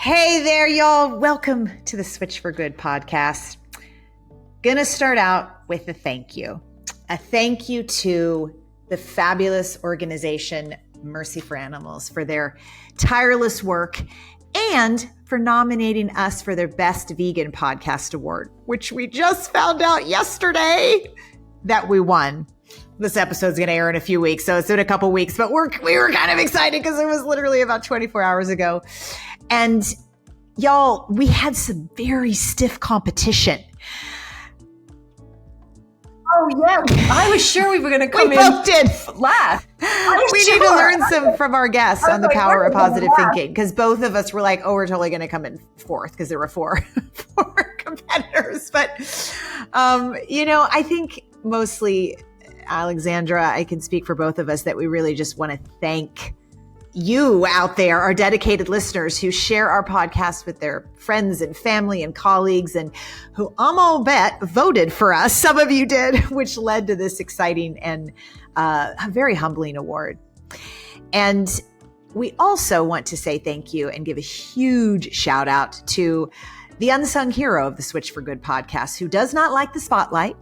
Hey there, y'all. Welcome to the Switch4Good podcast. Gonna start out with a thank you. A thank you to the fabulous organization Mercy for Animals for their tireless work and for nominating us for their Best Vegan Podcast Award, which we just found out yesterday that we won. This episode's going to air in a few weeks, so it's in a couple weeks, but we were kind of excited because it was literally about 24 hours ago. And y'all, we had some very stiff competition. Oh, yeah. I was sure we were going to come in. We both did. Laugh. We need to learn some from our guests on the power of positive thinking, because both of us were like, oh, we're totally going to come in fourth because there were four competitors. But, I think mostly, Alexandra, I can speak for both of us that we really just want to thank you out there, our dedicated listeners who share our podcast with their friends and family and colleagues, and who I'm all bet voted for us. Some of you did, which led to this exciting and a very humbling award. And we also want to say thank you and give a huge shout out to the unsung hero of the Switch4Good podcast, who does not like the spotlight,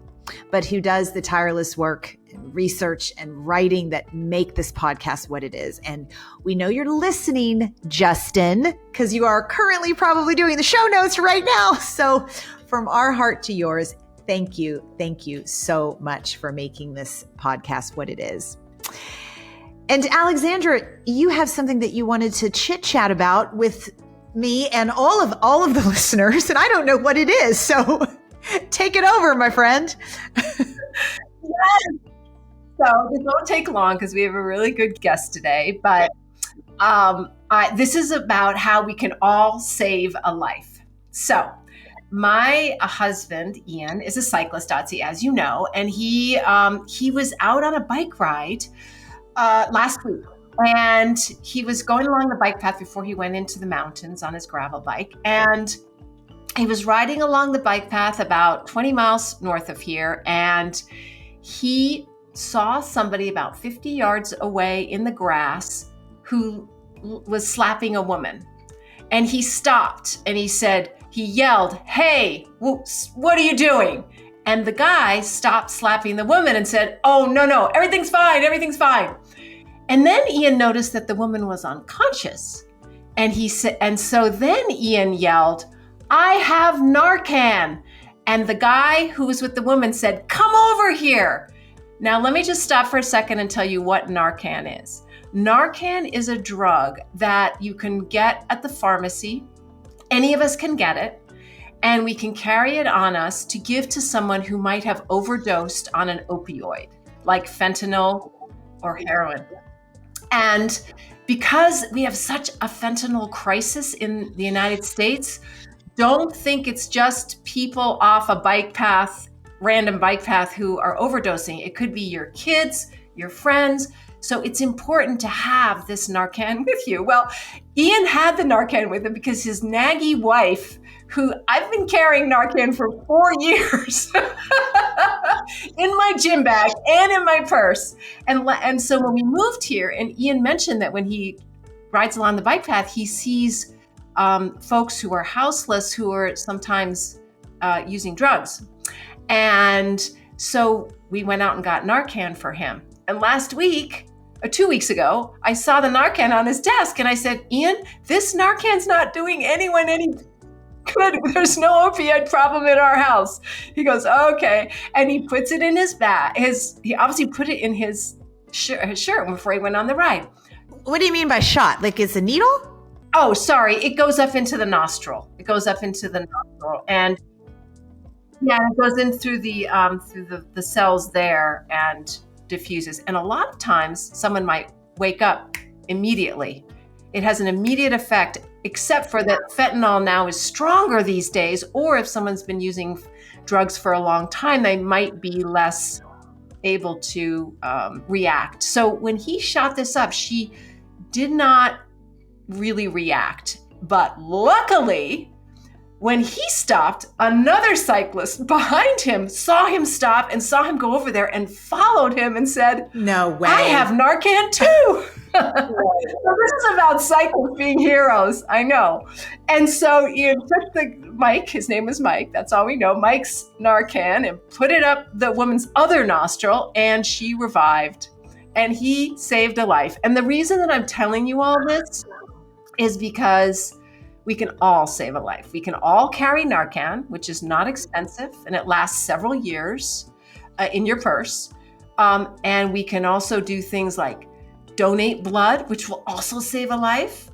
but who does the tireless work and research and writing that make this podcast what it is. And we know you're listening, Justin, because you are currently probably doing the show notes right now. So from our heart to yours, thank you. Thank you so much for making this podcast what it is. And Alexandra, you have something that you wanted to chit chat about with me and all of the listeners, and I don't know what it is. So take it over, my friend. Yes. So it won't take long because we have a really good guest today. But this is about how we can all save a life. So my husband, Ian, is a cyclist, as you know, and he was out on a bike ride last week. And he was going along the bike path before he went into the mountains on his gravel bike. And he was riding along the bike path about 20 miles north of here, and he saw somebody about 50 yards away in the grass who was slapping a woman. And he stopped and he yelled, "Hey, what are you doing?" And the guy stopped slapping the woman and said, "Oh, no, everything's fine, everything's fine." And then Ian noticed that the woman was unconscious. And so then Ian yelled, "I have Narcan." And the guy who was with the woman said, "Come over here." Now, let me just stop for a second and tell you what Narcan is. Narcan is a drug that you can get at the pharmacy. Any of us can get it. And we can carry it on us to give to someone who might have overdosed on an opioid, like fentanyl or heroin. And because we have such a fentanyl crisis in the United States, don't think it's just people off a bike path, random bike path, who are overdosing. It could be your kids, your friends. So it's important to have this Narcan with you. Well, Ian had the Narcan with him because his naggy wife, who I've been carrying Narcan for 4 years in my gym bag and in my purse. And so when we moved here, and Ian mentioned that when he rides along the bike path, he sees folks who are houseless, who are sometimes using drugs. And so we went out and got Narcan for him. And last week, or 2 weeks ago, I saw the Narcan on his desk and I said, "Ian, this Narcan's not doing anyone any good. There's no opioid problem in our house." He goes, "Okay." And he puts it in his bag. He obviously put it in his shirt before he went on the ride. What do you mean by shot? Like it's a needle? Oh, sorry. It goes up into the nostril. And yeah, it goes in through the cells there and diffuses. And a lot of times someone might wake up immediately. It has an immediate effect, except for that fentanyl now is stronger these days, or if someone's been using drugs for a long time, they might be less able to react. So when he shot this up, she did not really react. But luckily, when he stopped, another cyclist behind him saw him stop and saw him go over there and followed him and said, "No way. I have Narcan too." So this is about cyclists being heroes. I know. And so you took Mike, his name was Mike, that's all we know, Mike's Narcan, and put it up the woman's other nostril, and she revived. And he saved a life. And the reason that I'm telling you all this is because we can all save a life. We can all carry Narcan, which is not expensive, and it lasts several years in your purse. And we can also do things like donate blood, which will also save a life.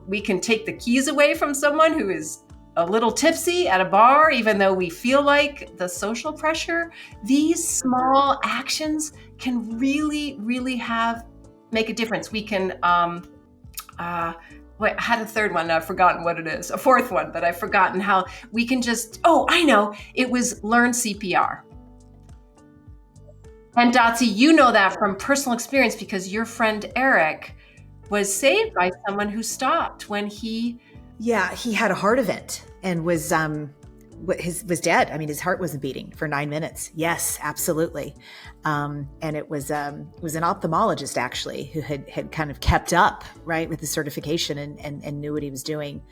We can take the keys away from someone who is a little tipsy at a bar, even though we feel like the social pressure. These small actions can really, really make a difference. We can, wait, I had a third one, I've forgotten what it is. A fourth one, but I've forgotten how we can just, I know, it was learn CPR. And Dotsie, you know that from personal experience because your friend Eric was saved by someone who stopped when he... Yeah, he had a heart event and was dead. I mean, his heart wasn't beating for 9 minutes. Yes, absolutely. And it was an ophthalmologist actually who had kind of kept up, right, with the certification and knew what he was doing.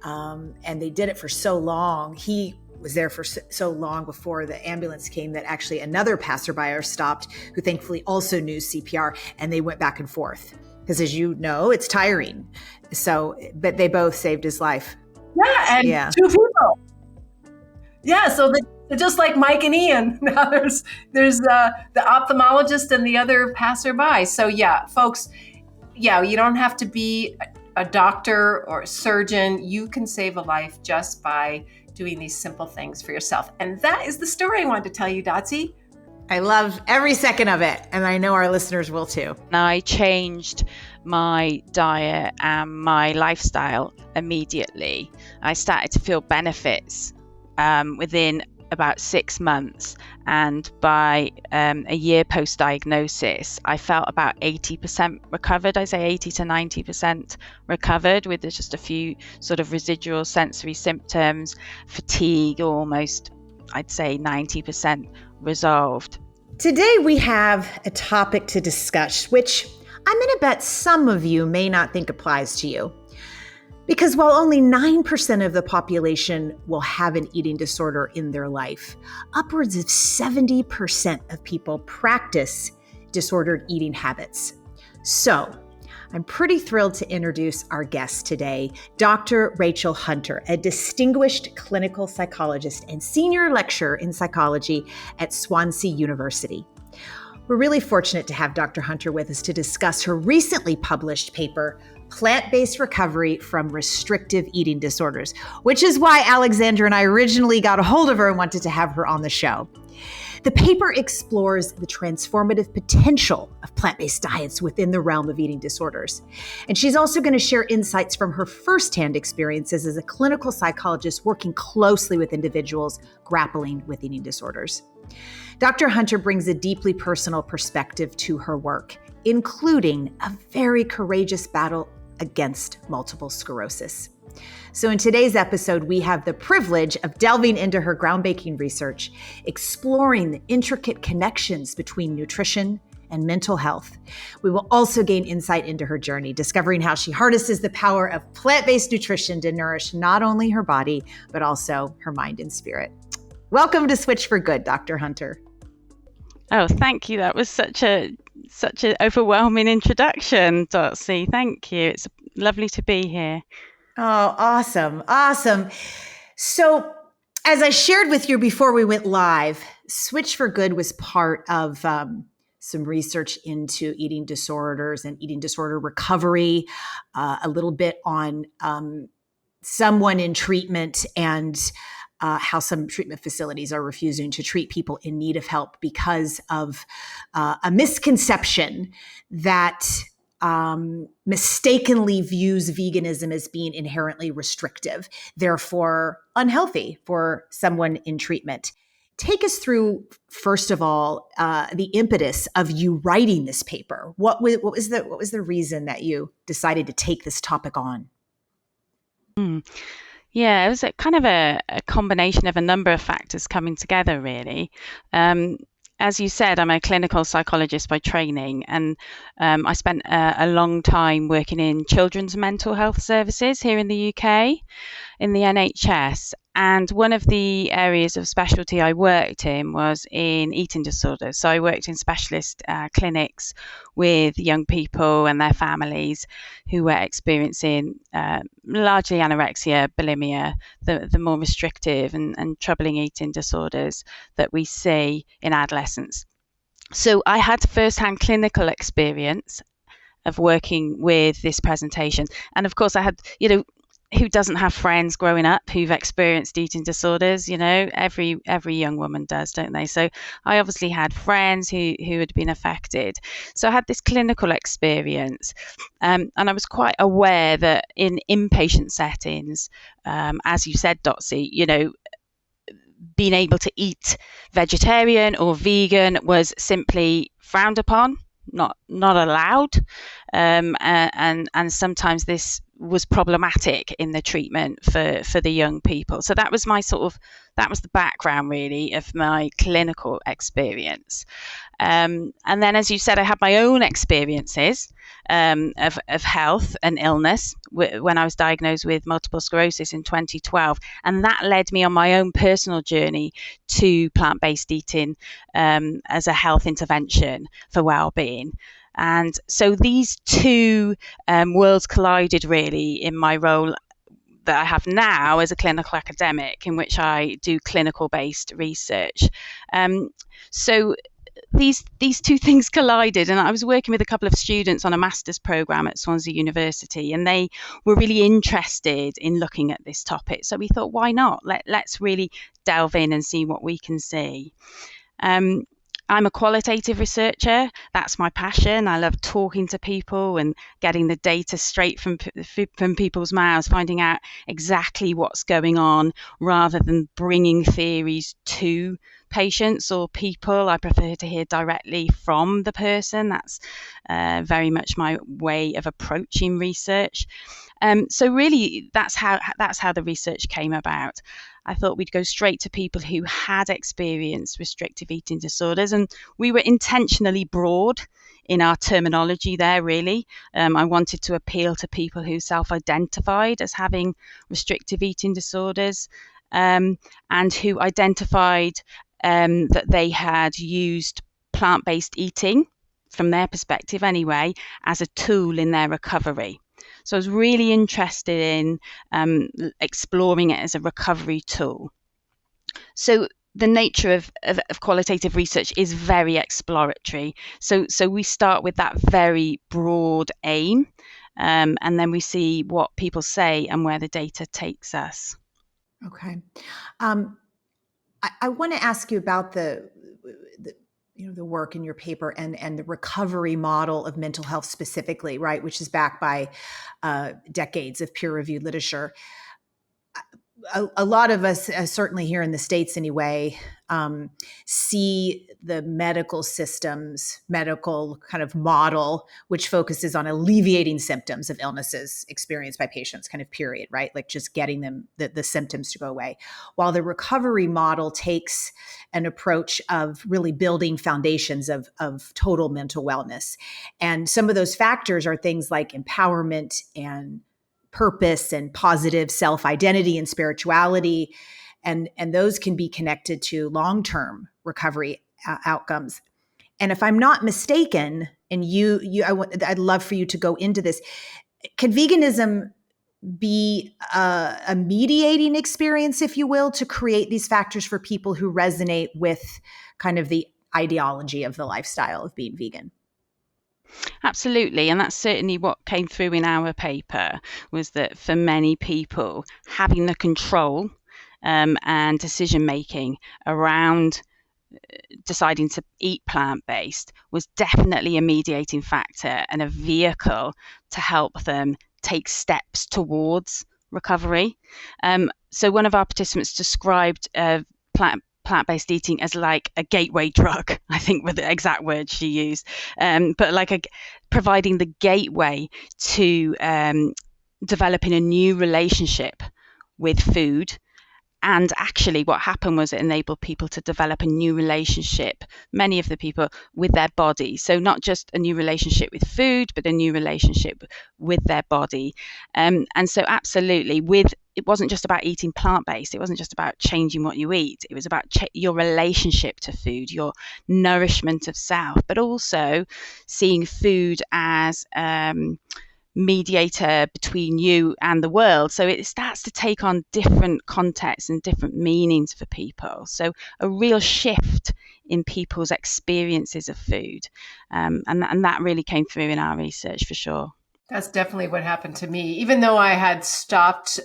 And they did it for so long. He was there for so long before the ambulance came that actually another passerby stopped who thankfully also knew CPR, and they went back and forth. Because as you know, it's tiring. So, but they both saved his life. Yeah, and two people. Yeah, so they're just like Mike and Ian. Now there's the ophthalmologist and the other passerby. So yeah, folks, you don't have to be a doctor or a surgeon. You can save a life just by doing these simple things for yourself. And that is the story I wanted to tell you, Dotsie. I love every second of it. And I know our listeners will too. I changed my diet and my lifestyle immediately. I started to feel benefits within about 6 months. And by a year post-diagnosis, I felt about 80% recovered. I say 80 to 90% recovered with just a few sort of residual sensory symptoms, fatigue almost, I'd say 90% resolved. Today we have a topic to discuss, which I'm going to bet some of you may not think applies to you. Because while only 9% of the population will have an eating disorder in their life, upwards of 70% of people practice disordered eating habits. So, I'm pretty thrilled to introduce our guest today, Dr. Rachel Hunter, a distinguished clinical psychologist and senior lecturer in psychology at Swansea University. We're really fortunate to have Dr. Hunter with us to discuss her recently published paper, Plant-Based Recovery from Restrictive Eating Disorders, which is why Alexandra and I originally got a hold of her and wanted to have her on the show. The paper explores the transformative potential of plant-based diets within the realm of eating disorders. And she's also going to share insights from her firsthand experiences as a clinical psychologist working closely with individuals grappling with eating disorders. Dr. Hunter brings a deeply personal perspective to her work, including a very courageous battle against multiple sclerosis. So in today's episode, we have the privilege of delving into her groundbreaking research, exploring the intricate connections between nutrition and mental health. We will also gain insight into her journey, discovering how she harnesses the power of plant-based nutrition to nourish not only her body, but also her mind and spirit. Welcome to Switch4Good, Dr. Hunter. Oh, thank you. That was such an overwhelming introduction, Dotsie. Thank you. It's lovely to be here. Oh, awesome. Awesome. So as I shared with you before we went live, Switch4Good was part of some research into eating disorders and eating disorder recovery, a little bit on someone in treatment and how some treatment facilities are refusing to treat people in need of help because of a misconception that mistakenly views veganism as being inherently restrictive, therefore unhealthy for someone in treatment. Take us through, first of all, the impetus of you writing this paper. What was the reason that you decided to take this topic on? Yeah, it was a kind of a combination of a number of factors coming together, really. as you said, I'm a clinical psychologist by training, and I spent a long time working in children's mental health services here in the UK, in the NHS. And one of the areas of specialty I worked in was in eating disorders. So I worked in specialist clinics with young people and their families who were experiencing largely anorexia, bulimia, the more restrictive and troubling eating disorders that we see in adolescents. So I had first-hand clinical experience of working with this presentation. And of course I had, who doesn't have friends growing up who've experienced eating disorders? Every young woman does, don't they? So I obviously had friends who had been affected. So I had this clinical experience, and I was quite aware that in inpatient settings, as you said, Dotsy, being able to eat vegetarian or vegan was simply frowned upon, not allowed, and sometimes this was problematic in the treatment for the young people. So that was the background really of my clinical experience. And then, as you said, I had my own experiences of health and illness when I was diagnosed with multiple sclerosis in 2012, and that led me on my own personal journey to plant-based eating as a health intervention for well-being. And so these two worlds collided really in my role that I have now as a clinical academic, in which I do clinical-based research. So these two things collided, and I was working with a couple of students on a master's program at Swansea University, and they were really interested in looking at this topic. So we thought, why not? Let's really delve in and see what we can see. I'm a qualitative researcher. That's my passion. I love talking to people and getting the data straight from people's mouths, finding out exactly what's going on rather than bringing theories to patients or people. I prefer to hear directly from the person. That's very much my way of approaching research. So really, that's how the research came about. I thought we'd go straight to people who had experienced restrictive eating disorders, and we were intentionally broad in our terminology there, really. I wanted to appeal to people who self-identified as having restrictive eating disorders, and who identified that they had used plant-based eating, from their perspective anyway, as a tool in their recovery. So I was really interested in exploring it as a recovery tool. So the nature of qualitative research is very exploratory. So we start with that very broad aim, and then we see what people say and where the data takes us. Okay. I want to ask you about the work in your paper and the recovery model of mental health specifically, right, which is backed by decades of peer-reviewed literature. A lot of us, certainly here in the States anyway, see the medical system's medical kind of model, which focuses on alleviating symptoms of illnesses experienced by patients, kind of period, right? Like just getting them, the symptoms to go away. While the recovery model takes an approach of really building foundations of total mental wellness. And some of those factors are things like empowerment and purpose and positive self-identity and spirituality. And those can be connected to long-term recovery outcomes. And if I'm not mistaken, and I'd love for you to go into this, can veganism be a mediating experience, if you will, to create these factors for people who resonate with kind of the ideology of the lifestyle of being vegan? Absolutely, and that's certainly what came through in our paper, was that for many people, having the control and decision making around deciding to eat plant-based was definitely a mediating factor and a vehicle to help them take steps towards recovery. So one of our participants described plant-based eating as like a gateway drug, I think were the exact words she used, but like providing the gateway to developing a new relationship with food And actually what happened was it enabled people to develop a new relationship, many of the people, with their body. So not just a new relationship with food, but a new relationship with their body. And so absolutely, it wasn't just about eating plant-based. It wasn't just about changing what you eat. It was about your relationship to food, your nourishment of self, but also seeing food as mediator between you and the world. So it starts to take on different contexts and different meanings for people. So a real shift in people's experiences of food. And that really came through in our research for sure. That's definitely what happened to me. Even though I had stopped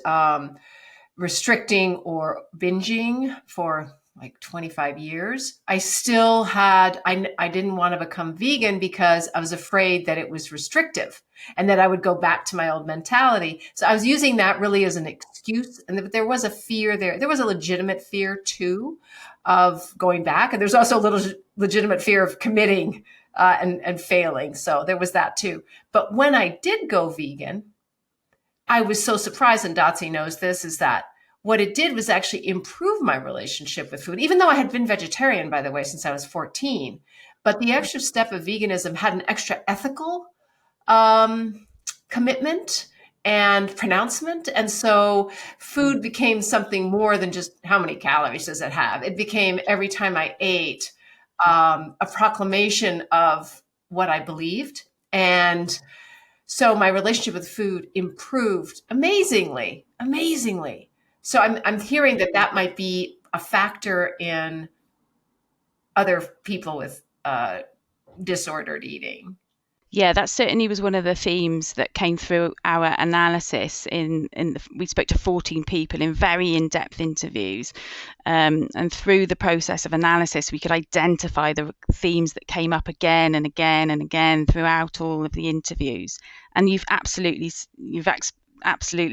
restricting or binging for like 25 years, I still had, I didn't want to become vegan because I was afraid that it was restrictive and that I would go back to my old mentality. So I was using that really as an excuse. And there was a fear there. There was a legitimate fear too of going back. And there's also a little legitimate fear of committing and failing. So there was that too. But when I did go vegan, I was so surprised, and Dotsie knows this, is that what it did was actually improve my relationship with food, even though I had been vegetarian, by the way, since I was 14. But the extra step of veganism had an extra ethical commitment and pronouncement. And so food became something more than just how many calories does it have? It became, every time I ate, a proclamation of what I believed. And so my relationship with food improved amazingly. So I'm hearing that might be a factor in other people with disordered eating. Yeah, that certainly was one of the themes that came through our analysis. We spoke to 14 people in very in-depth interviews, and through the process of analysis, we could identify the themes that came up again and again and again throughout all of the interviews. And you've absolutely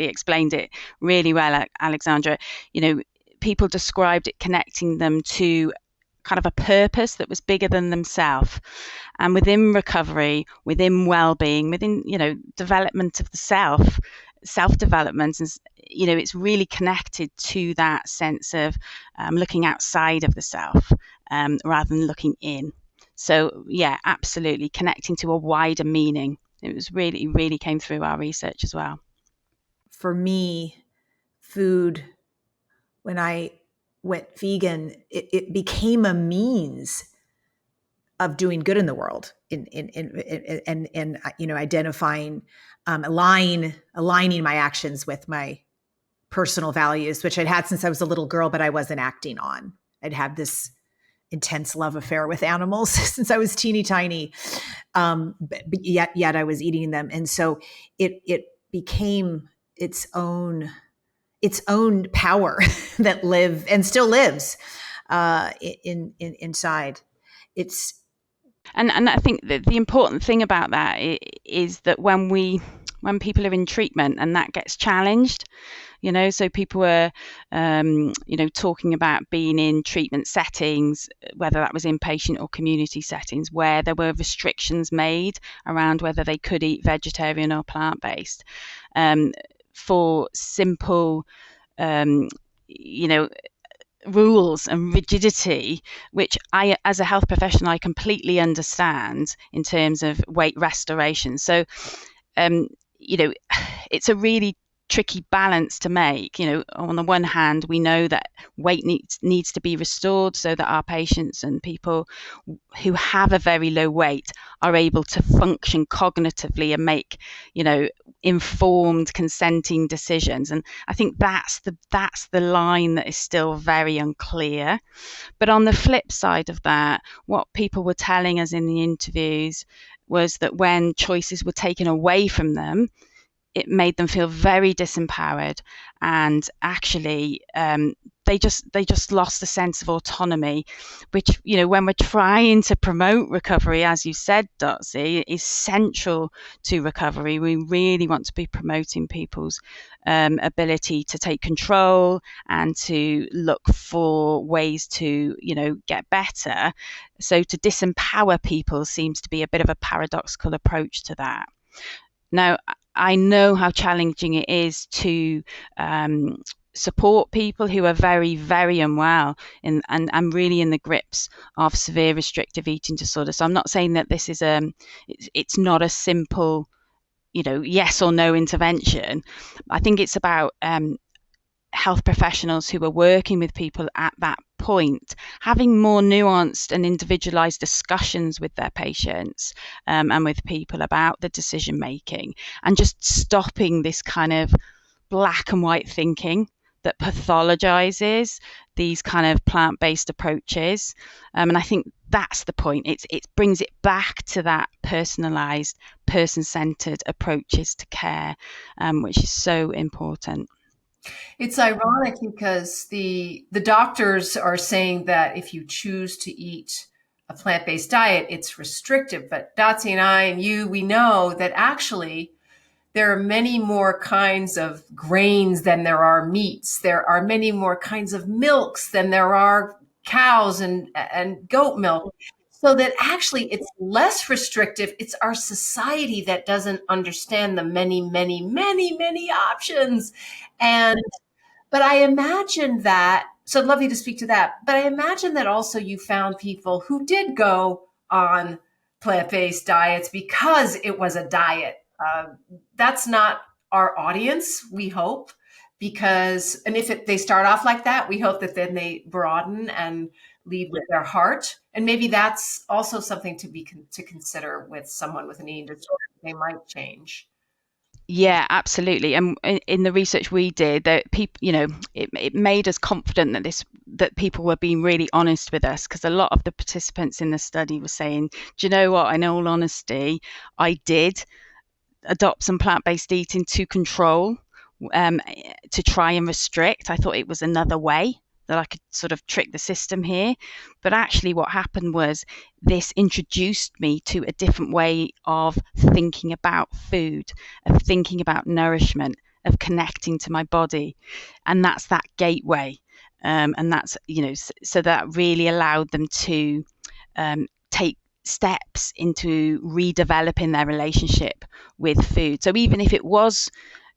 explained it really well, Alexandra. You know, people described it connecting them to kind of a purpose that was bigger than themselves. And within recovery, within well-being, within, development of the self-development, and, it's really connected to that sense of looking outside of the self rather than looking in. So yeah, absolutely connecting to a wider meaning. It was really came through our research as well. For me, food, when I went vegan, it became a means of doing good in the world, in identifying, aligning my actions with my personal values, which I'd had since I was a little girl, but I wasn't acting on. I'd had this intense love affair with animals since I was teeny tiny, but yet I was eating them, and so it became its own power that lived and still lives inside. And I think that the important thing about that is that when people are in treatment and that gets challenged, so people were, talking about being in treatment settings, whether that was inpatient or community settings, where there were restrictions made around whether they could eat vegetarian or plant-based, for simple, rules and rigidity, which I, as a health professional, I completely understand in terms of weight restoration. So, it's a really tricky balance to make. On the one hand, we know that weight needs to be restored so that our patients and people who have a very low weight are able to function cognitively and make, informed, consenting decisions. And I think that's the line that is still very unclear. But on the flip side of that, what people were telling us in the interviews was that when choices were taken away from them, it made them feel very disempowered, and actually they just lost a sense of autonomy, which, when we're trying to promote recovery, as you said, Dotsie, is central to recovery. We really want to be promoting people's ability to take control and to look for ways to, get better. So to disempower people seems to be a bit of a paradoxical approach to that. Now, I know how challenging it is to support people who are very, very unwell and really in the grips of severe restrictive eating disorder. So I'm not saying that this is it's not a simple, yes or no intervention. I think it's about health professionals who are working with people at that point having more nuanced and individualized discussions with their patients and with people about the decision making, and just stopping this kind of black and white thinking that pathologizes these kind of plant-based approaches. And I think that's the point. It brings it back to that personalized, person-centered approaches to care, which is so important. It's ironic because the doctors are saying that if you choose to eat a plant-based diet, it's restrictive. But Dotsie and I and you, we know that actually there are many more kinds of grains than there are meats. There are many more kinds of milks than there are cows and goat milk. So that actually it's less restrictive. It's our society that doesn't understand the many, many, many, many options. But I imagine that, so I'd love you to speak to that, but I imagine that also you found people who did go on plant-based diets because it was a diet. That's not our audience, we hope, and if they start off like that, we hope that then they broaden and lead with their heart. And maybe that's also something to consider with someone with an eating disorder. They might change. Yeah, absolutely. And in the research we did, that people, it made us confident that people were being really honest with us, because a lot of the participants in the study were saying, do you know what? In all honesty, I did adopt some plant-based eating to control, to try and restrict. I thought it was another way that I could sort of trick the system here. But actually what happened was this introduced me to a different way of thinking about food, of thinking about nourishment, of connecting to my body. And that's that gateway. And that's, so that really allowed them to take steps into redeveloping their relationship with food. So even if it was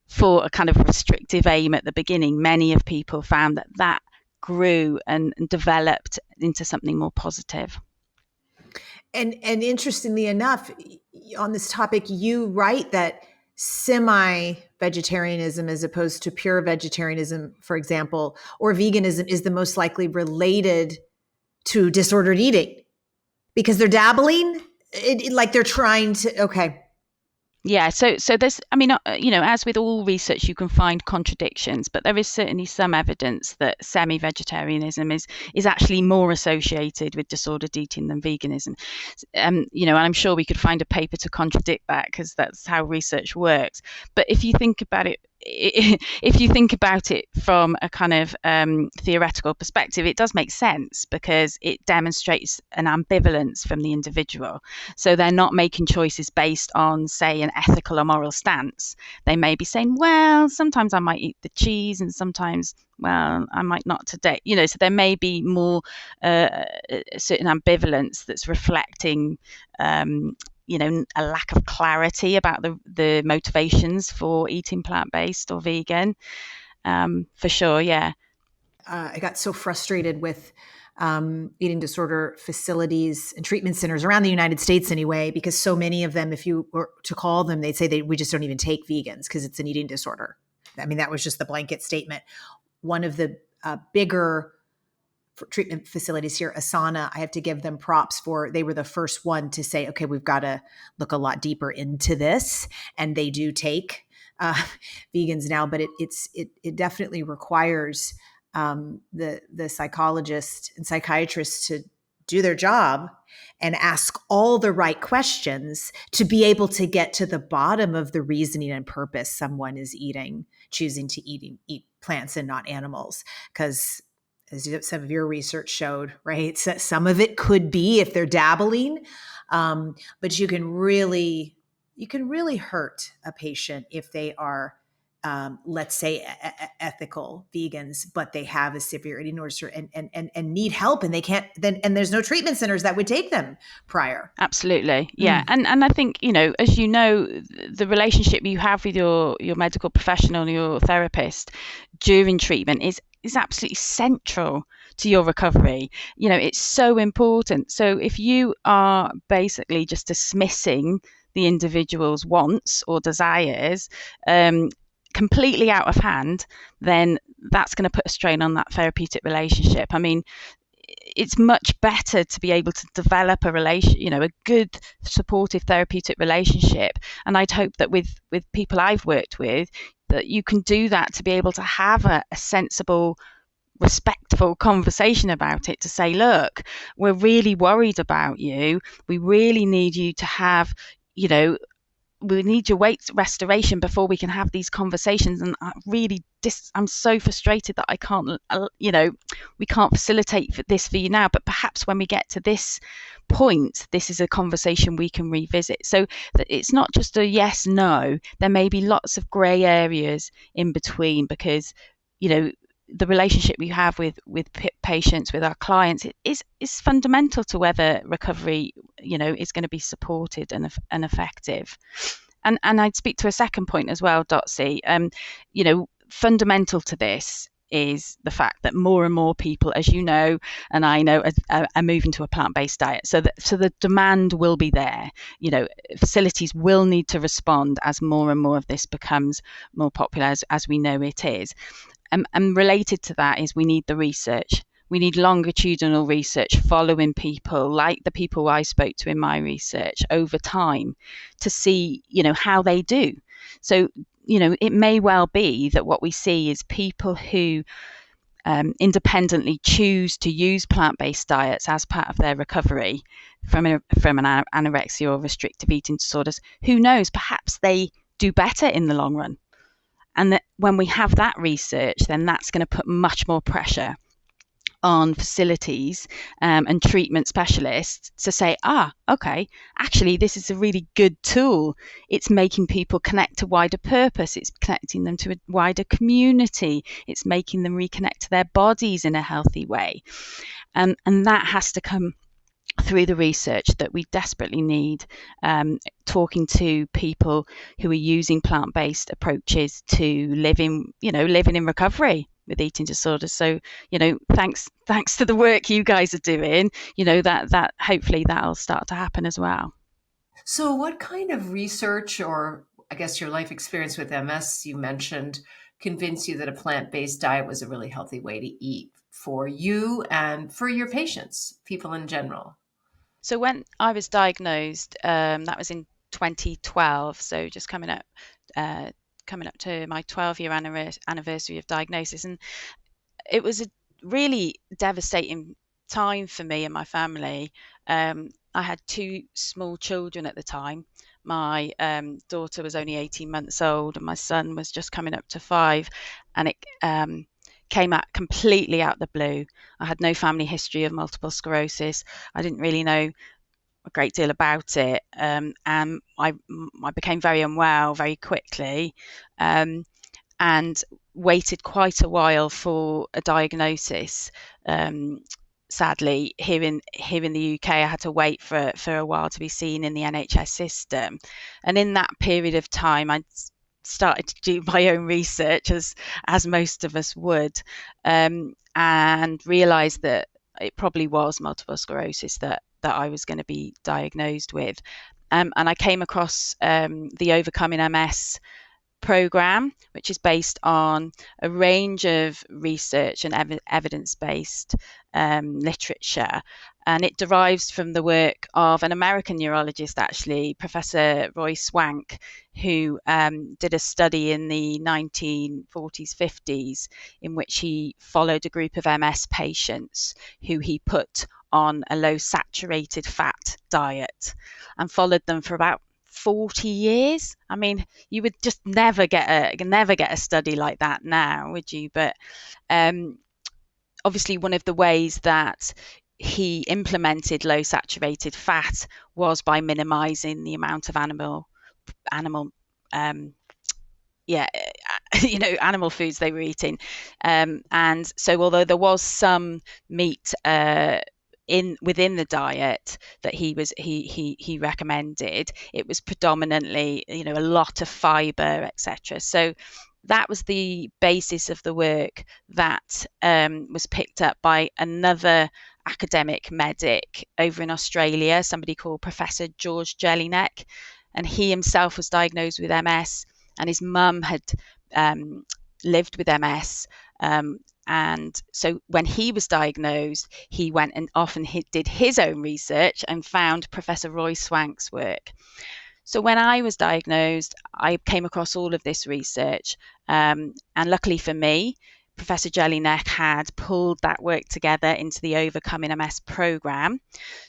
for a kind of restrictive aim at the beginning, many of people found that grew and developed into something more positive. And interestingly enough, on this topic, you write that semi-vegetarianism as opposed to pure vegetarianism, for example, or veganism is the most likely related to disordered eating because they're dabbling, like they're trying to, okay. Yeah, so there's, as with all research, you can find contradictions, but there is certainly some evidence that semi-vegetarianism is actually more associated with disordered eating than veganism. And I'm sure we could find a paper to contradict that, because that's how research works. But if you think about it from a kind of theoretical perspective, it does make sense, because it demonstrates an ambivalence from the individual. So they're not making choices based on, say, an ethical or moral stance. They may be saying, well, sometimes I might eat the cheese and sometimes, well, I might not today. So there may be more a certain ambivalence that's reflecting a lack of clarity about the motivations for eating plant-based or vegan, for sure. Yeah. I got so frustrated with eating disorder facilities and treatment centers around the United States anyway, because so many of them, if you were to call them, they'd say we just don't even take vegans because it's an eating disorder. I mean, that was just the blanket statement. One of the bigger treatment facilities here, Asana, I have to give them props for, they were the first one to say, okay, we've got to look a lot deeper into this. And they do take vegans now, but it definitely requires the psychologist and psychiatrists to do their job and ask all the right questions to be able to get to the bottom of the reasoning and purpose someone is choosing to eat plants and not animals. Because as some of your research showed, right, so some of it could be if they're dabbling, but you can really hurt a patient if they are let's say ethical vegans, but they have a severe eating disorder and need help, and they can't then, and there's no treatment centers that would take them prior. Absolutely. Yeah. And I think, as you know, the relationship you have with your medical professional, your therapist during treatment is absolutely central to your recovery. It's so important. So if you are basically just dismissing the individual's wants or desires, completely out of hand, then that's going to put a strain on that therapeutic relationship. I mean, it's much better to be able to develop a a good supportive therapeutic relationship. And I'd hope that with people I've worked with, that you can do that, to be able to have a sensible, respectful conversation about it, to say, look, we're really worried about you. We really need you to have, we need your weight restoration before we can have these conversations. And I'm so frustrated that I can't, we can't facilitate this for you now, but perhaps when we get to this point, this is a conversation we can revisit. So that it's not just a yes, no, there may be lots of grey areas in between, because, the relationship we have with patients, with our clients, is fundamental to whether recovery, is going to be supported and effective. And I'd speak to a second point as well, Dotsy. Fundamental to this is the fact that more and more people, as you know, and I know, are moving to a plant-based diet. So the demand will be there. Facilities will need to respond as more and more of this becomes more popular, as we know it is. And related to that is, we need the research. We need longitudinal research following people like the people I spoke to in my research over time, to see, how they do. So, it may well be that what we see is people who independently choose to use plant-based diets as part of their recovery from an anorexia or restrictive eating disorders. Who knows, perhaps they do better in the long run. And that when we have that research, then that's going to put much more pressure on facilities and treatment specialists to say, okay, actually, this is a really good tool. It's making people connect to wider purpose. It's connecting them to a wider community. It's making them reconnect to their bodies in a healthy way. And that has to come through the research that we desperately need, talking to people who are using plant-based approaches to living in recovery with eating disorders. So, thanks to the work you guys are doing, that hopefully that'll start to happen as well. So what kind of research, or I guess your life experience with MS, you mentioned, convinced you that a plant-based diet was a really healthy way to eat for you and for your patients, people in general? So when I was diagnosed, that was in 2012, so just coming up to my 12-year anniversary of diagnosis. And it was a really devastating time for me and my family. I had two small children at the time. My daughter was only 18 months old, and my son was just coming up to 5. And it came out completely out of the blue. I had no family history of multiple sclerosis. I didn't really know a great deal about it, and I became very unwell very quickly, and waited quite a while for a diagnosis. Sadly, here in the UK, I had to wait for a while to be seen in the NHS system, and in that period of time, I started to do my own research, as most of us would, and realised that it probably was multiple sclerosis that I was going to be diagnosed with. And I came across the Overcoming MS program, which is based on a range of research and evidence-based literature. And it derives from the work of an American neurologist, actually, Professor Roy Swank, who did a study in the 1940s, 50s, in which he followed a group of MS patients who he put on a low saturated fat diet and followed them for about 40 years. I mean, you would just never get a study like that now, would you? But obviously, one of the ways that he implemented low saturated fat was by minimizing the amount of animal animal foods they were eating. And so although there was some meat within the diet that he recommended, it was predominantly a lot of fiber, etc. So that was the basis of the work that was picked up by another academic medic over in Australia, somebody called Professor George Jelinek, and he himself was diagnosed with MS, and his mum had lived with MS. And so when he was diagnosed, he went and often did his own research and found Professor Roy Swank's work. So when I was diagnosed, I came across all of this research. And luckily for me, Professor Jelinek had pulled that work together into the Overcoming MS program.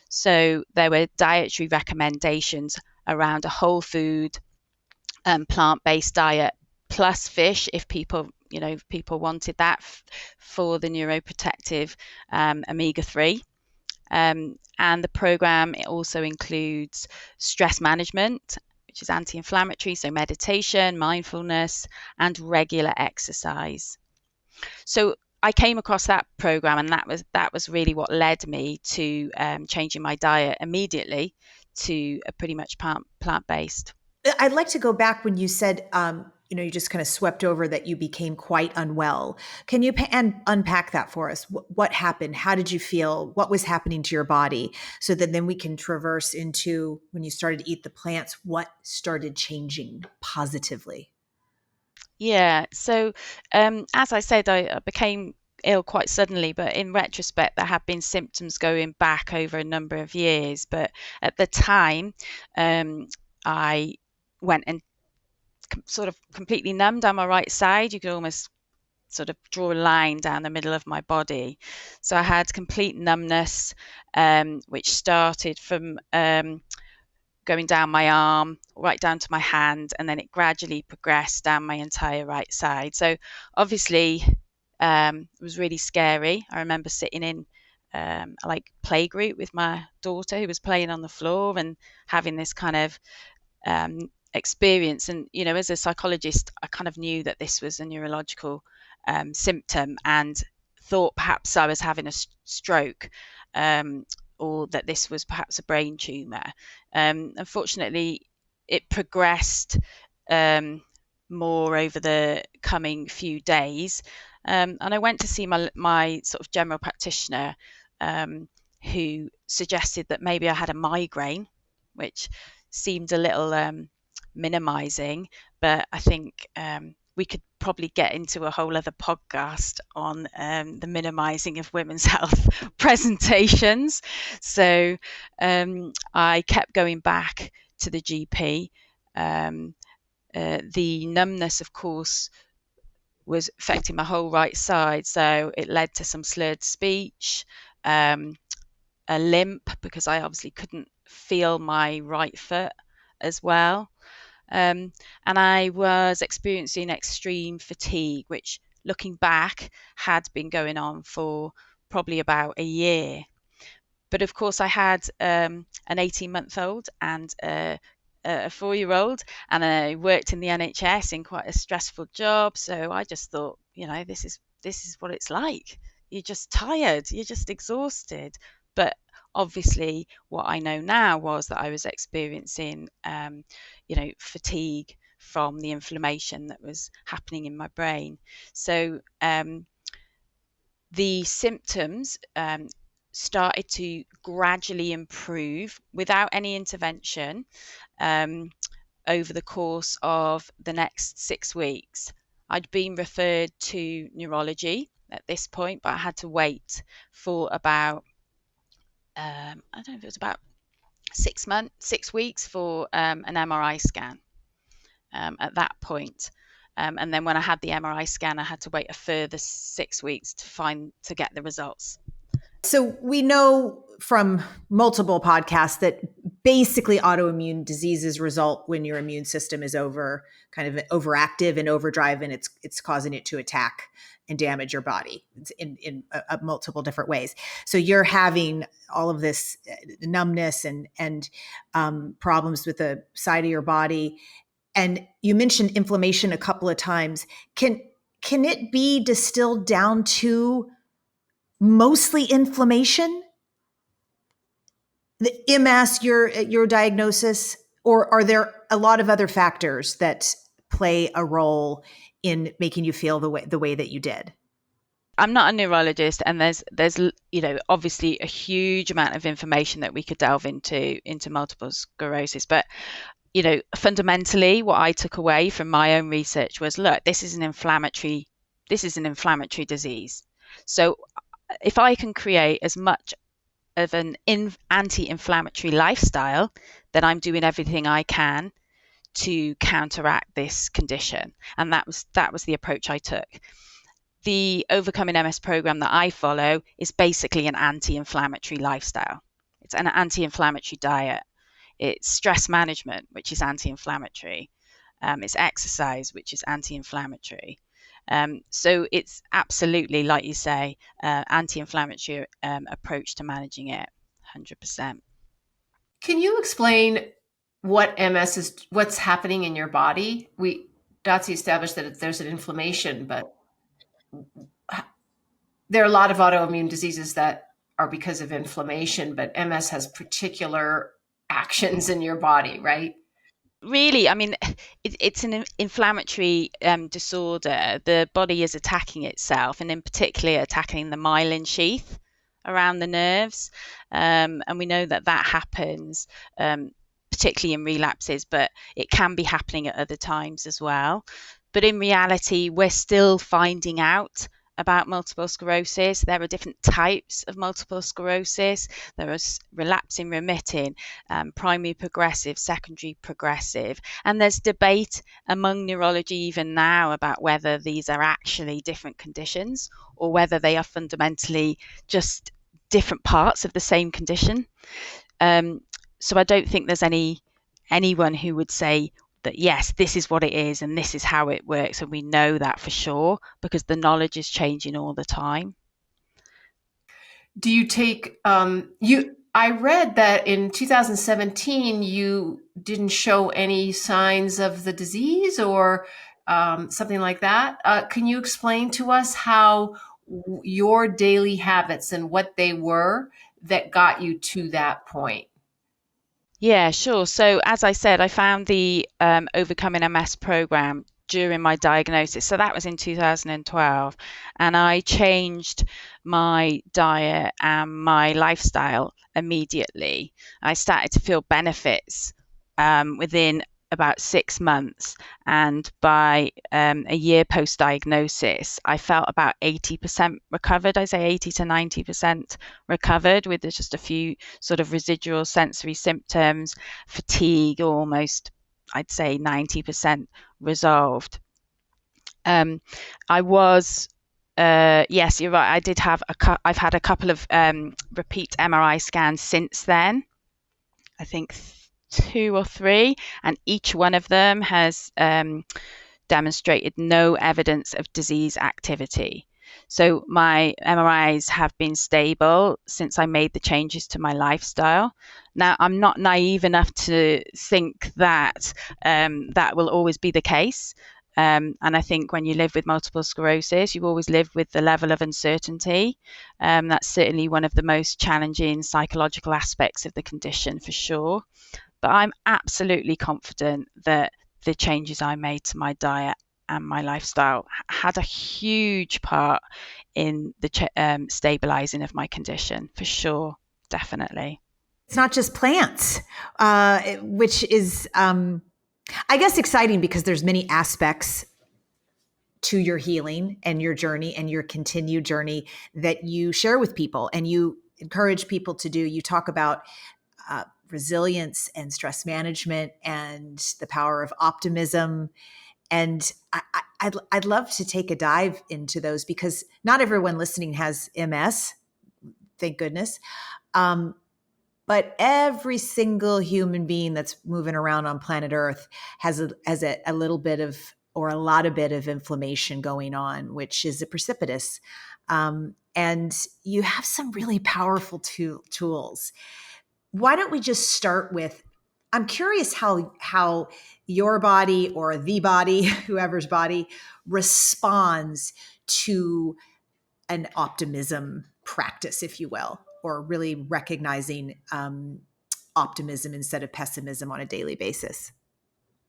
So there were dietary recommendations around a whole food, plant-based diet plus fish, if people wanted that, for the neuroprotective omega-3. And the program, it also includes stress management, which is anti-inflammatory, so meditation, mindfulness, and regular exercise. So I came across that program, and that was really what led me to changing my diet immediately to a pretty much plant-based. I'd like to go back when you said, you just kind of swept over that you became quite unwell. Can you unpack that for us? What happened? How did you feel? What was happening to your body? So that then we can traverse into when you started to eat the plants, what started changing positively? Yeah. So as I said, I became ill quite suddenly, but in retrospect, there have been symptoms going back over a number of years. But at the time, I went and sort of completely numb down my right side. You could almost sort of draw a line down the middle of my body. So I had complete numbness, which started from going down my arm right down to my hand, and then it gradually progressed down my entire right side. So obviously it was really scary. I remember sitting in a play group with my daughter who was playing on the floor and having this kind of experience. And as a psychologist, I kind of knew that this was a neurological symptom and thought perhaps I was having a stroke, or that this was perhaps a brain tumor. Unfortunately, it progressed more over the coming few days, and I went to see my sort of general practitioner, who suggested that maybe I had a migraine, which seemed a little minimizing, but I think we could probably get into a whole other podcast on the minimizing of women's health presentations. So I kept going back to the GP. The numbness, of course, was affecting my whole right side, so it led to some slurred speech, a limp, because I obviously couldn't feel my right foot as well. And I was experiencing extreme fatigue, which, looking back, had been going on for probably about a year. But of course, I had an 18-month-old and a 4-year-old, and I worked in the NHS in quite a stressful job. So I just thought, this is what it's like. You're just tired, you're just exhausted. But obviously, what I know now was that I was experiencing, fatigue from the inflammation that was happening in my brain. So the symptoms started to gradually improve without any intervention over the course of the next 6 weeks. I'd been referred to neurology at this point, but I had to wait for about I don't know if it was about 6 weeks for an MRI scan at that point. And then when I had the MRI scan, I had to wait a further 6 weeks to get the results. So we know from multiple podcasts that basically autoimmune diseases result when your immune system is overactive and overdrive, and it's causing it to attack and damage your body in multiple different ways. So you're having all of this numbness and problems with the side of your body. and you mentioned inflammation a couple of times. Can it be distilled down to mostly inflammation? The MS, your diagnosis, or are there a lot of other factors that play a role in making you feel the way that you did? I'm not a neurologist, and there's obviously a huge amount of information that we could delve into multiple sclerosis, but fundamentally what I took away from my own research was, look, this is an inflammatory disease. So if I can create as much of an anti-inflammatory lifestyle, then I'm doing everything I can to counteract this condition. And that was the approach I took. The Overcoming MS program that I follow is basically an anti-inflammatory lifestyle. It's an anti-inflammatory diet. It's stress management, which is anti-inflammatory. It's exercise, which is anti-inflammatory. So it's absolutely, like you say, anti-inflammatory approach to managing it, 100%. Can you explain what MS is, what's happening in your body? Dotsie established that there's an inflammation, but there are a lot of autoimmune diseases that are because of inflammation, but MS has particular actions in your body, right? Really, I mean, it's an inflammatory disorder. The body is attacking itself, and in particular attacking the myelin sheath around the nerves. And we know that happens particularly in relapses, but it can be happening at other times as well. But in reality, we're still finding out about multiple sclerosis. There are different types of multiple sclerosis. There is relapsing remitting, primary progressive, secondary progressive. And there's debate among neurology even now about whether these are actually different conditions or whether they are fundamentally just different parts of the same condition. So I don't think there's anyone who would say that, yes, this is what it is and this is how it works, and we know that for sure, because the knowledge is changing all the time. Do you take I read that in 2017 you didn't show any signs of the disease or something like that. Can you explain to us how your daily habits and what they were that got you to that point? Yeah, sure. So as I said, I found the Overcoming MS program during my diagnosis. So that was in 2012. And I changed my diet and my lifestyle immediately. I started to feel benefits within about 6 months. And by a year post-diagnosis, I felt about 80% recovered. I say 80 to 90% recovered, with just a few sort of residual sensory symptoms, fatigue almost, I'd say 90% resolved. I was yes, you're right. I did have I've had a couple of repeat MRI scans since then. I think 2 or 3, and each one of them has demonstrated no evidence of disease activity. So my MRIs have been stable since I made the changes to my lifestyle. Now, I'm not naive enough to think that that will always be the case. And I think when you live with multiple sclerosis, you always live with the level of uncertainty. That's certainly one of the most challenging psychological aspects of the condition, for sure. But I'm absolutely confident that the changes I made to my diet and my lifestyle had a huge part in the stabilizing of my condition, for sure, definitely. It's not just plants, which is, I guess, exciting because there's many aspects to your healing and your journey and your continued journey that you share with people and you encourage people to do. You talk about resilience and stress management and the power of optimism. And I'd love to take a dive into those because not everyone listening has MS, thank goodness. But every single human being that's moving around on planet Earth has a little bit of, or a lot of bit of inflammation going on, which is a precipitous. And you have some really powerful tools. Why don't we just start with I'm curious how your body or the body, whoever's body, responds to an optimism practice, if you will, or really recognizing optimism instead of pessimism on a daily basis.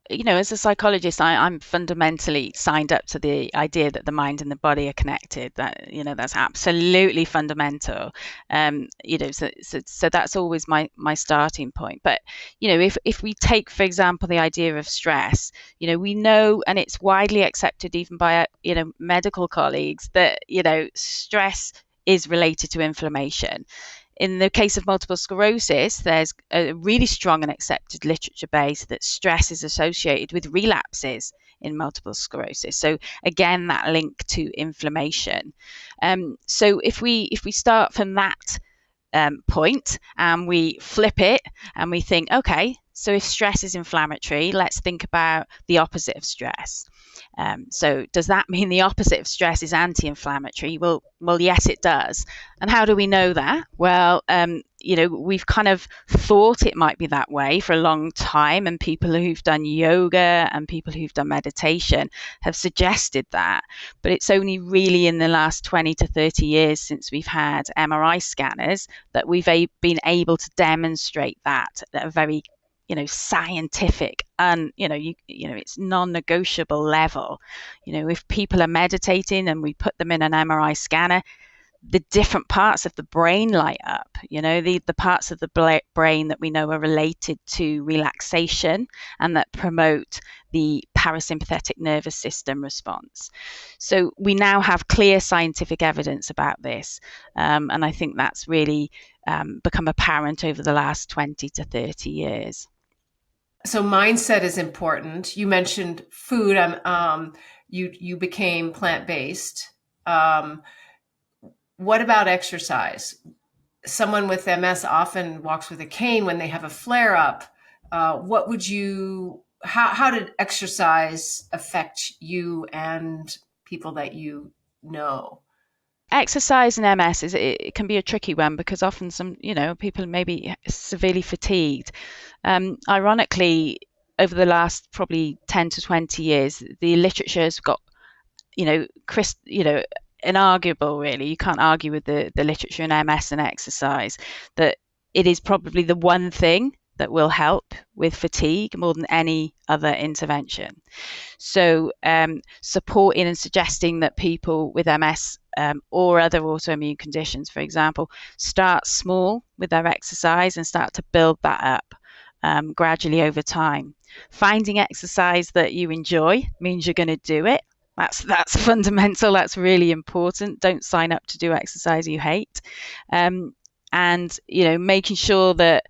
As a psychologist, I'm fundamentally signed up to the idea that the mind and the body are connected. That's absolutely fundamental. So that's always my starting point. But if we take, for example, the idea of stress, we know, and it's widely accepted even by medical colleagues, that stress is related to inflammation. In the case of multiple sclerosis, there's a really strong and accepted literature base that stress is associated with relapses in multiple sclerosis. So again, that link to inflammation. So if we start from that point and we flip it and we think, okay, so if stress is inflammatory, let's think about the opposite of stress. So does that mean the opposite of stress is anti-inflammatory? Well, yes, it does. And how do we know that? Well, we've kind of thought it might be that way for a long time, and people who've done yoga and people who've done meditation have suggested that. But it's only really in the last 20 to 30 years since we've had MRI scanners that we've been able to demonstrate that at a very scientific and it's non-negotiable level. If people are meditating and we put them in an MRI scanner, the different parts of the brain light up, the parts of the brain that we know are related to relaxation and that promote the parasympathetic nervous system response. So we now have clear scientific evidence about this, and I think that's really become apparent over the last 20 to 30 years. So mindset is important. You mentioned food. You became plant-based. What about exercise? Someone with MS often walks with a cane when they have a flare-up. How did exercise affect you and people that you know? Exercise in MS it can be a tricky one because often some people may be severely fatigued. Ironically, over the last probably 10 to 20 years, the literature has got inarguable, really. You can't argue with the literature in MS and exercise, that it is probably the one thing that will help with fatigue more than any other intervention. So supporting and suggesting that people with MS or other autoimmune conditions, for example, start small with their exercise and start to build that up gradually over time. Finding exercise that you enjoy means you're going to do it. That's fundamental. That's really important. Don't sign up to do exercise you hate. And making sure that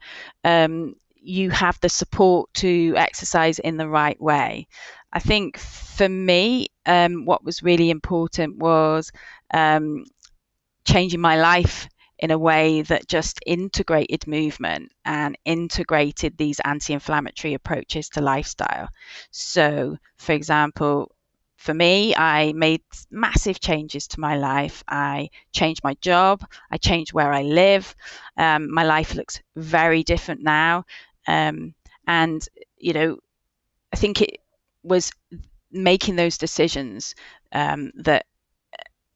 you have the support to exercise in the right way. I think for me, what was really important was changing my life in a way that just integrated movement and integrated these anti-inflammatory approaches to lifestyle. So, for example, for me, I made massive changes to my life. I changed my job. I changed where I live. My life looks very different now. And, I think it was making those decisions that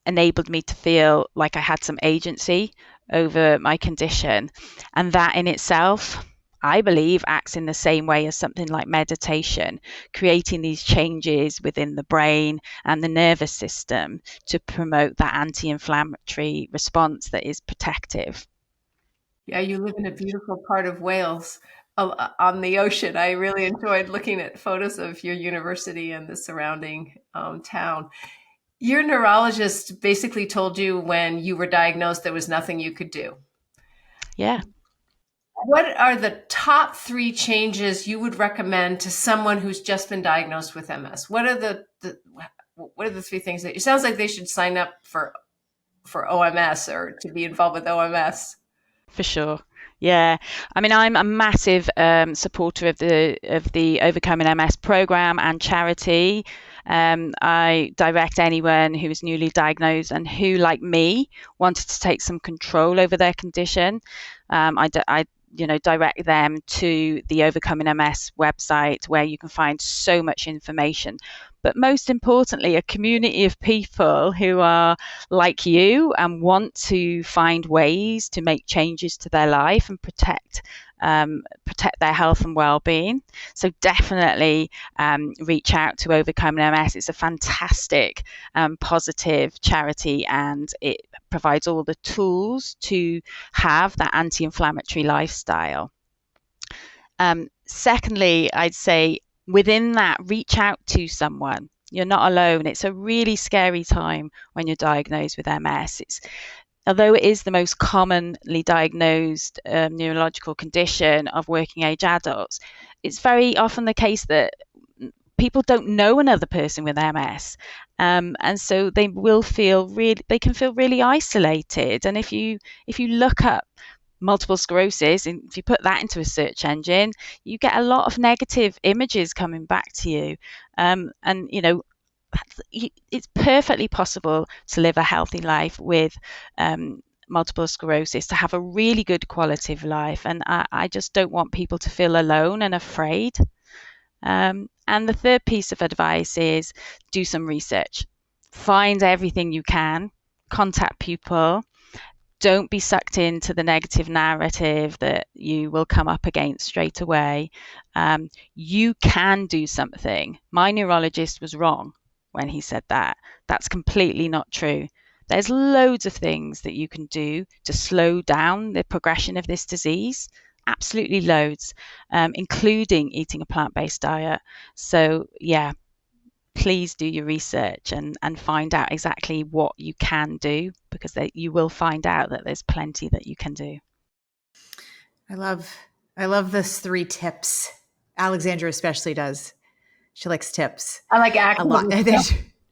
enabled me to feel like I had some agency over my condition. And that in itself, I believe, acts in the same way as something like meditation, creating these changes within the brain and the nervous system to promote that anti-inflammatory response that is protective. Yeah, you live in a beautiful part of Wales on the ocean. I really enjoyed looking at photos of your university and the surrounding town. Your neurologist basically told you when you were diagnosed there was nothing you could do. Yeah. What are the top 3 changes you would recommend to someone who's just been diagnosed with MS? What are the 3 things that it sounds like they should sign up for OMS or to be involved with OMS? For sure. Yeah, I mean, I'm a massive supporter of the Overcoming MS program and charity. I direct anyone who is newly diagnosed and who, like me, wanted to take some control over their condition. I direct them to the Overcoming MS website, where you can find so much information. But most importantly, a community of people who are like you and want to find ways to make changes to their life and protect their health and well-being. So definitely reach out to Overcoming MS. It's a fantastic, positive charity, and it provides all the tools to have that anti-inflammatory lifestyle. Secondly, I'd say within that, reach out to someone. You're not alone. It's a really scary time when you're diagnosed with MS. Although it is the most commonly diagnosed neurological condition of working age adults, it's very often the case that people don't know another person with MS, and so they can feel really isolated. And if you look up multiple sclerosis, and if you put that into a search engine, you get a lot of negative images coming back to you, and it's perfectly possible to live a healthy life with multiple sclerosis, to have a really good quality of life. And I just don't want people to feel alone and afraid. And the third piece of advice is do some research. Find everything you can. Contact people. Don't be sucked into the negative narrative that you will come up against straight away. You can do something. My neurologist was wrong when he said that. That's completely not true. There's loads of things that you can do to slow down the progression of this disease. Absolutely loads, including eating a plant-based diet. So yeah, please do your research and find out exactly what you can do, because you will find out that there's plenty that you can do. I love those 3 tips. Alexandra especially does. She likes tips. I like action. A lot.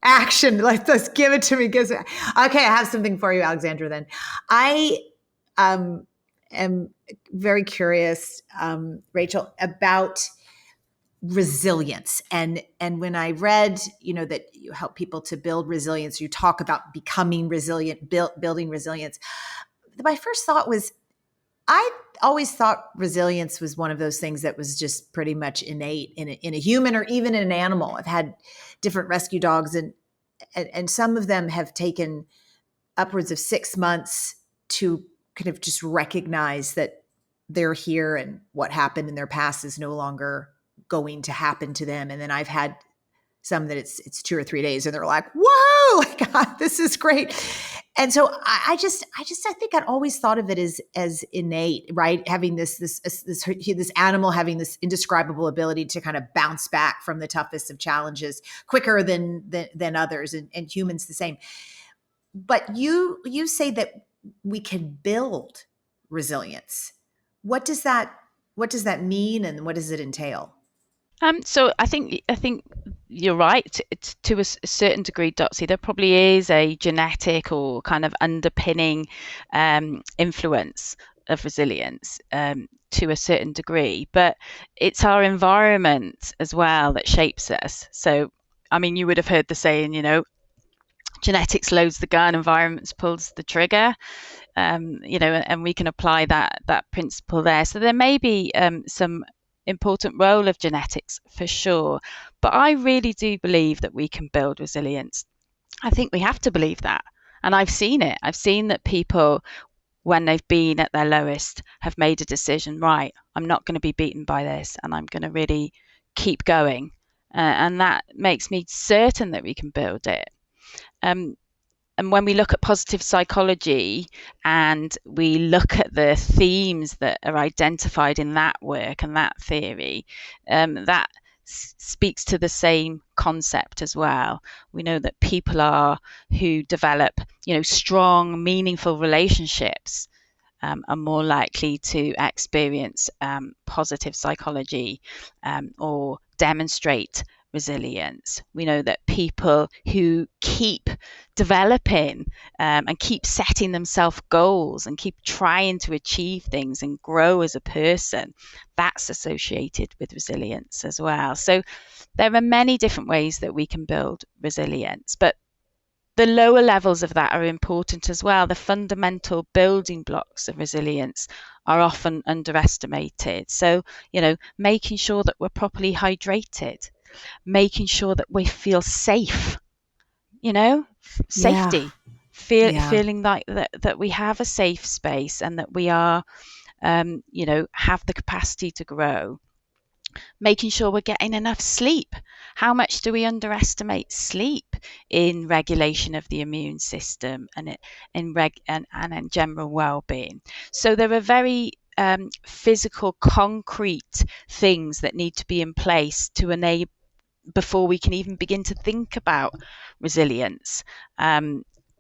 Action. Let's give it to me. Okay, I have something for you, Alexandra, then. I am very curious, Rachel, about resilience. And when I read, that you help people to build resilience, you talk about becoming resilient, building resilience. My first thought was, I always thought resilience was one of those things that was just pretty much innate in a human or even in an animal. I've had different rescue dogs, and some of them have taken upwards of 6 months to kind of just recognize that they're here and what happened in their past is no longer going to happen to them. And then I've had some that it's 2 or 3 days and they're like, whoa, God, this is great. And so I think I'd always thought of it as innate, right? Having this animal having this indescribable ability to kind of bounce back from the toughest of challenges quicker than others, and humans the same. But you say that we can build resilience. What does that mean, and what does it entail? So I think you're right to a certain degree, Dotsy. There probably is a genetic or kind of underpinning influence of resilience to a certain degree, but it's our environment as well that shapes us. So, I mean, you would have heard the saying, genetics loads the gun, environment pulls the trigger. And we can apply that principle there. So there may be some important role of genetics for sure, but I really do believe that we can build resilience. I think we have to believe that, and I've seen it. I've seen that people, when they've been at their lowest, have made a decision, right, I'm not going to be beaten by this, and I'm going to really keep going, and that makes me certain that we can build it. And when we look at positive psychology and we look at the themes that are identified in that work and that theory, that speaks to the same concept as well. We know that people who develop, strong, meaningful relationships are more likely to experience positive psychology or demonstrate resilience. We know that people who keep developing and keep setting themselves goals and keep trying to achieve things and grow as a person, that's associated with resilience as well. So there are many different ways that we can build resilience, but the lower levels of that are important as well. The fundamental building blocks of resilience are often underestimated. So, making sure that we're properly hydrated, making sure that we feel safe, safety, feeling like that we have a safe space and that we are, have the capacity to grow. Making sure we're getting enough sleep. How much do we underestimate sleep in regulation of the immune system and in general well-being? So there are very physical, concrete things that need to be in place to enable before we can even begin to think about resilience.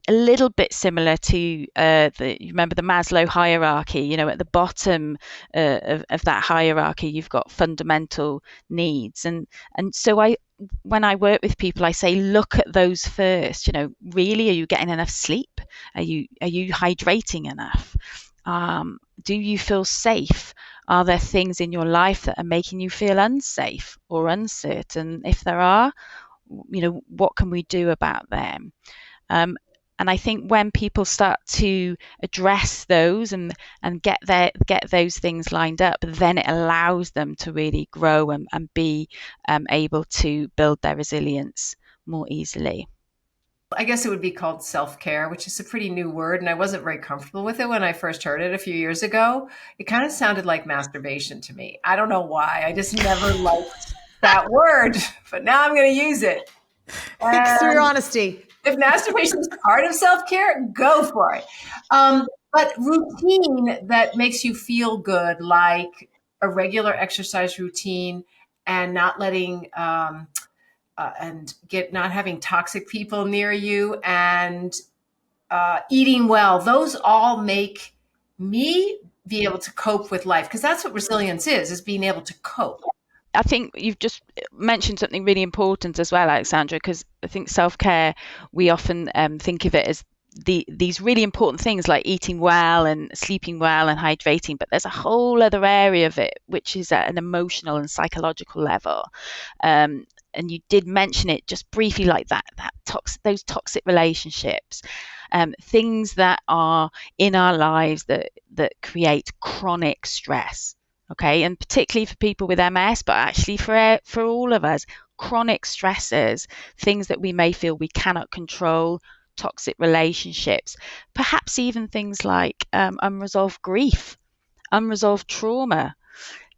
A little bit similar to you remember the Maslow hierarchy. At the bottom of that hierarchy, you've got fundamental needs, and so when I work with people, I say, look at those first. Really, are you getting enough sleep? Are you hydrating enough? Do you feel safe? Are there things in your life that are making you feel unsafe or uncertain? If there are, what can we do about them? And I think when people start to address those and get those things lined up, then it allows them to really grow and be able to build their resilience more easily. I guess it would be called self-care, which is a pretty new word, and I wasn't very comfortable with it when I first heard it a few years ago. It kind of sounded like masturbation to me. I don't know why. I just never liked that word, but now I'm going to use it. Thanks for your honesty. If masturbation is part of self-care, go for it. But routine that makes you feel good, like a regular exercise routine, and not letting not having toxic people near you, and eating well. Those all make me be able to cope with life, because that's what resilience is being able to cope. I think you've just mentioned something really important as well, Alexandra, because I think self-care, we often think of it as these really important things like eating well and sleeping well and hydrating, but there's a whole other area of it which is at an emotional and psychological level. And you did mention it just briefly, like those toxic relationships, things that are in our lives that create chronic stress. Okay, and particularly for people with MS, but actually for all of us, chronic stressors, things that we may feel we cannot control, toxic relationships, perhaps even things like unresolved grief, unresolved trauma.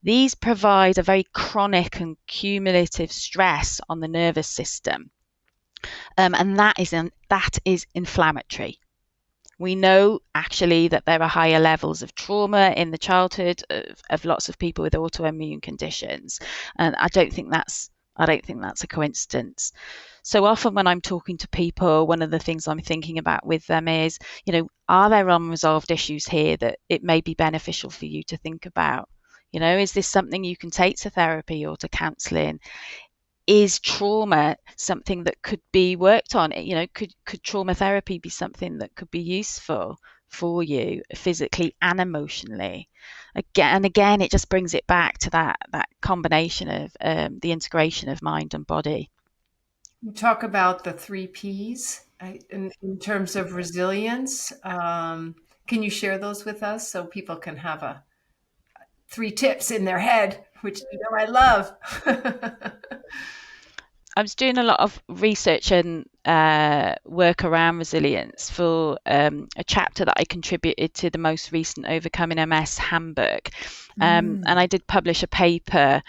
These provide a very chronic and cumulative stress on the nervous system, and that is inflammatory. We know actually that there are higher levels of trauma in the childhood of lots of people with autoimmune conditions, and I don't think that's a coincidence. So often when I'm talking to people, one of the things I'm thinking about with them is, are there unresolved issues here that it may be beneficial for you to think about? Is this something you can take to therapy or to counselling? Is trauma something that could be worked on? Could trauma therapy be something that could be useful for you physically and emotionally? Again, it just brings it back to that combination of the integration of mind and body. You talk about the 3 Ps in terms of resilience. Can you share those with us so people can have 3 tips in their head, which I love? I was doing a lot of research and work around resilience for a chapter that I contributed to the most recent Overcoming MS handbook. And I did publish a paper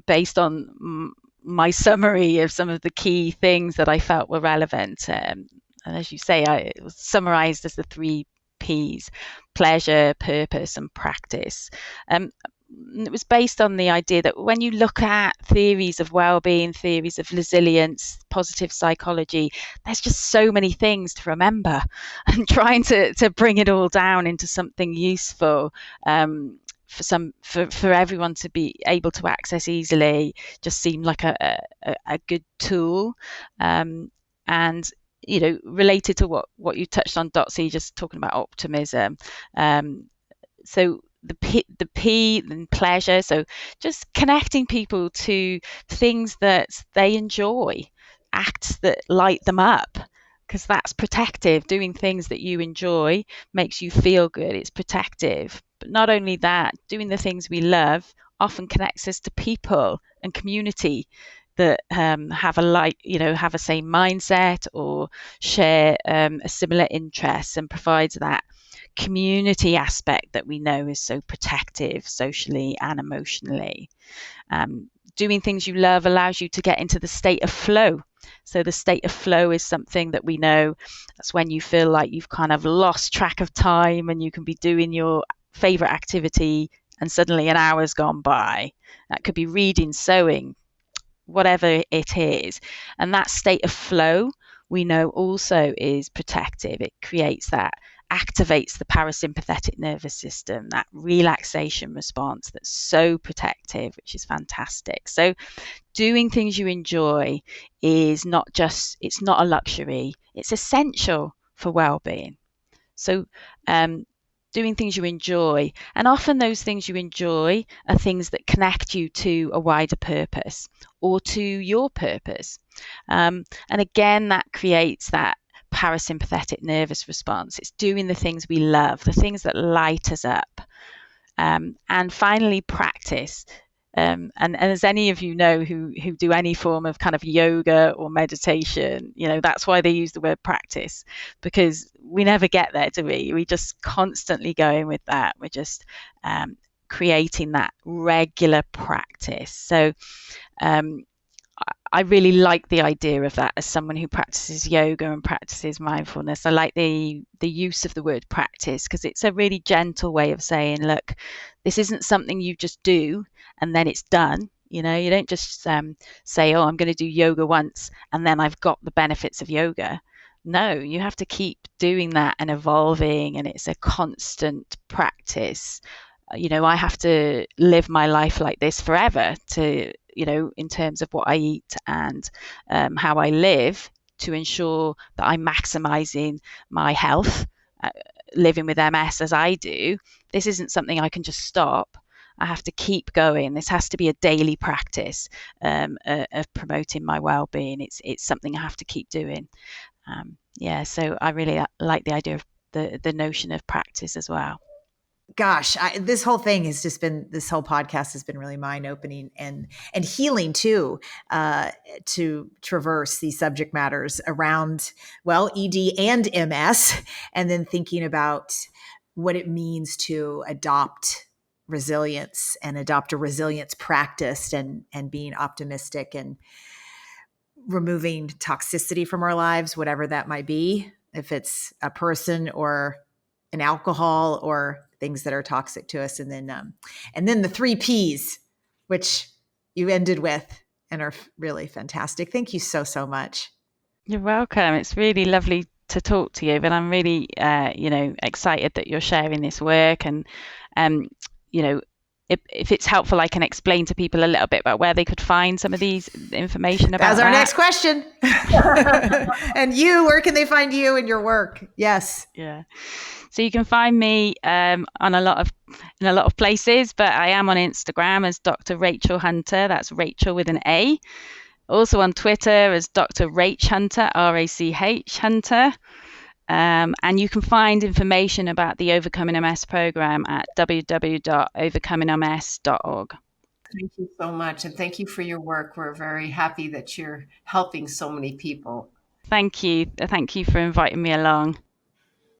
based on my summary of some of the key things that I felt were relevant. And as you say, it was summarized as the 3 Ps: pleasure, purpose, and practice. It was based on the idea that when you look at theories of well-being, theories of resilience, positive psychology, there's just so many things to remember, and trying to bring it all down into something useful for everyone to be able to access easily just seemed like a good tool. And related to what you touched on, Dotsie, just talking about optimism. So the P and pleasure, so just connecting people to things that they enjoy, acts that light them up, because that's protective. Doing things that you enjoy makes you feel good. It's protective. But not only that, doing the things we love often connects us to people and community that have a same mindset or share a similar interests, and provides that community aspect that we know is so protective socially and emotionally. Doing things you love allows you to get into the state of flow. So the state of flow is something that we know, that's when you feel like you've kind of lost track of time and you can be doing your favorite activity and suddenly an hour's gone by. That could be reading, sewing, whatever it is. And that state of flow we know also is protective. It creates that, activates the parasympathetic nervous system, that relaxation response that's so protective, which is fantastic. So doing things you enjoy is it's not a luxury, it's essential for well-being. So doing things you enjoy, and often those things you enjoy are things that connect you to a wider purpose or to your purpose. And again, that creates that parasympathetic nervous response. It's doing the things we love, the things that light us up. And finally, practice. And as any of you know who do any form of kind of yoga or meditation, that's why they use the word practice, because we never get there, do we? We just constantly going with that. We're just creating that regular practice. So I really like the idea of that as someone who practices yoga and practices mindfulness. I like the use of the word practice, because it's a really gentle way of saying, look, this isn't something you just do and then it's done. You don't just say, oh, I'm going to do yoga once and then I've got the benefits of yoga. No, you have to keep doing that and evolving, and it's a constant practice. I have to live my life like this forever to, in terms of what I eat and how I live, to ensure that I'm maximizing my health, living with MS as I do. This isn't something I can just stop. I have to keep going. This has to be a daily practice of promoting my well-being. It's something I have to keep doing. So I really like the idea of the notion of practice as well. Gosh, this whole podcast has been really mind-opening and healing too, to traverse these subject matters around, ED and MS, and then thinking about what it means to adopt resilience and adopt a resilience practice, and being optimistic and removing toxicity from our lives, whatever that might be, if it's a person or an alcohol or things that are toxic to us. And then the 3 Ps, which you ended with and are really fantastic. Thank you so, so much. You're welcome. It's really lovely to talk to you, but I'm really, excited that you're sharing this work. And, if it's helpful, I can explain to people a little bit about where they could find some of these information about That's our next question. And where can they find you and your work? Yes. Yeah. So you can find me in a lot of places, but I am on Instagram as Dr. Rachel Hunter. That's Rachel with an A. Also on Twitter as Dr. Rach Hunter, RACH Hunter. And you can find information about the Overcoming MS program at www.overcomingms.org. Thank you so much. And thank you for your work. We're very happy that you're helping so many people. Thank you. Thank you for inviting me along.